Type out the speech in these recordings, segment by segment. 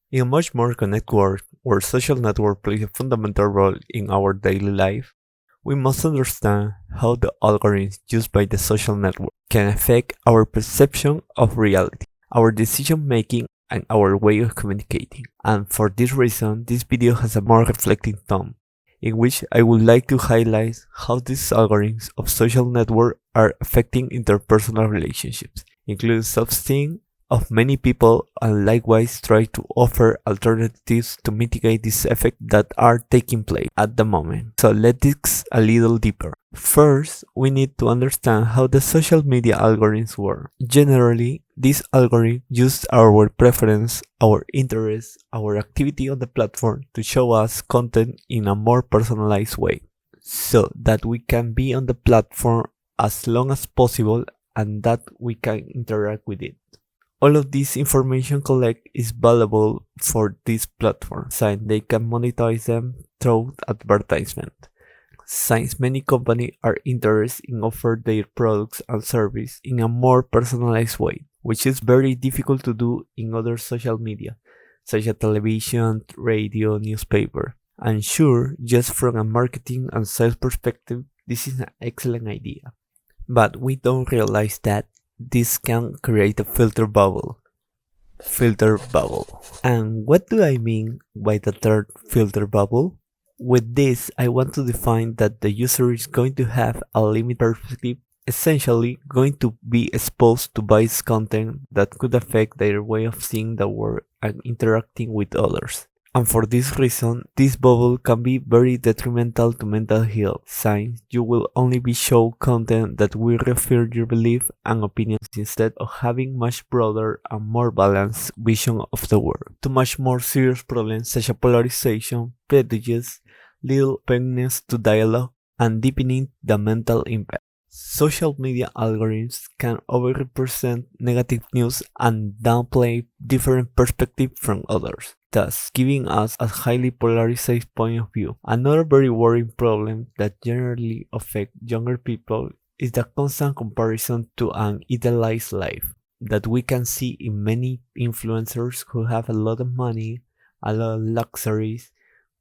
In a much more connected world, where social networks play a fundamental role in our daily life, we must understand how the algorithms used by the social network can affect our perception of reality, our decision making, and our way of communicating. And for this reason, this video has a more reflecting tone, in which I would like to highlight how these algorithms of social network are affecting interpersonal relationships, including self-esteem of many people, and likewise try to offer alternatives to mitigate these effects that are taking place at the moment. So let's dig a little deeper. First, we need to understand how the social media algorithms work. Generally, these algorithms use our preference, our interests, our activity on the platform to show us content in a more personalized way, so that we can be on the platform as long as possible and that we can interact with it. All of this information collect is valuable for these platforms, since they can monetize them through advertisement. Since many companies are interested in offer their products and service in a more personalized way, which is very difficult to do in other social media, such as television, radio, newspaper. And sure, just from a marketing and sales perspective, this is an excellent idea. But we don't realize that this can create a filter bubble. Filter bubble. And what do I mean by the third filter bubble? With this, I want to define that the user is going to have a limited perspective, essentially going to be exposed to biased content that could affect their way of seeing the world and interacting with others. And for this reason, this bubble can be very detrimental to mental health, since you will only be shown content that will reflect your belief and opinions instead of having much broader and more balanced vision of the world. To much more serious problems such as polarization, prejudice, little openness to dialogue, and deepening the mental impact. Social media algorithms can overrepresent negative news and downplay different perspectives from others, thus giving us a highly polarized point of view. Another very worrying problem that generally affects younger people is the constant comparison to an idealized life that we can see in many influencers who have a lot of money, a lot of luxuries,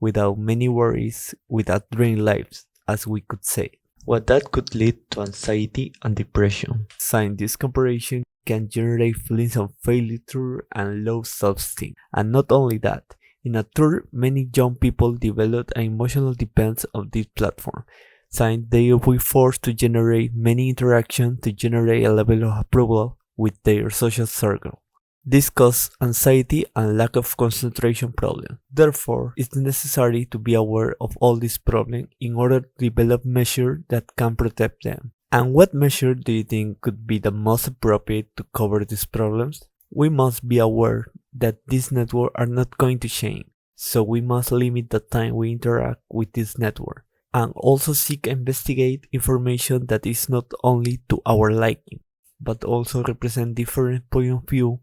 without many worries, without dream lives, as we could say. What that could lead to anxiety and depression. Since this comparison can generate feelings of failure and low self-esteem. And not only that, in a turn, many young people develop an emotional dependence on this platform, since they will be forced to generate many interactions to generate a level of approval with their social circle. This causes anxiety and lack of concentration problems. Therefore, it's necessary to be aware of all these problems in order to develop measures that can protect them. And what measure do you think could be the most appropriate to cover these problems? We must be aware that these networks are not going to change, so we must limit the time we interact with this network, and also seek and investigate information that is not only to our liking, but also represent different point of view,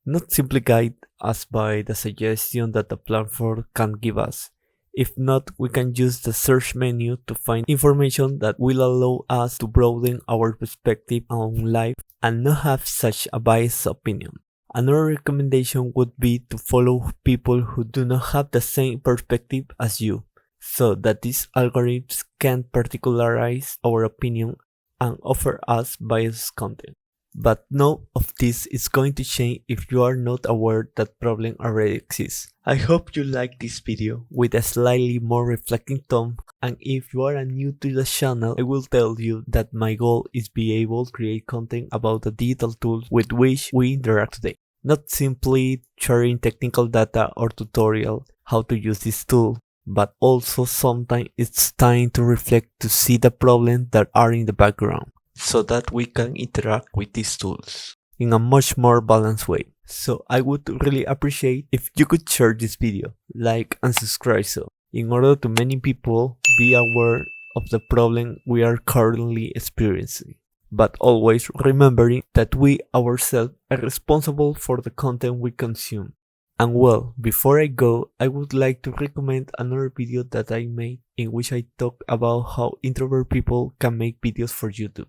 not simply guide us by the suggestion that the platform can give us. If not, we can use the search menu to find information that will allow us to broaden our perspective on life and not have such a biased opinion. Another recommendation would be to follow people who do not have the same perspective as you, so that these algorithms can particularize our opinion and offer us biased content. But none of this is going to change if you are not aware that problem already exists. I hope you like this video with a slightly more reflecting tone, and if you are new to the channel, I will tell you that my goal is be able to create content about the digital tools with which we interact today. Not simply sharing technical data or tutorial how to use this tool, but also sometimes it's time to reflect to see the problems that are in the background, so that we can interact with these tools in a much more balanced way. So I would really appreciate if you could share this video, like and subscribe, so in order to many people be aware of the problem we are currently experiencing. But always remembering that we ourselves are responsible for the content we consume. And well, before I go, I would like to recommend another video that I made in which I talk about how introvert people can make videos for YouTube.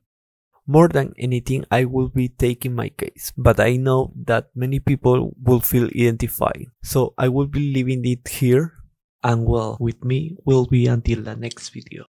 More than anything, I will be taking my case, but I know that many people will feel identified, so I will be leaving it here, and well, with me will be until the next video.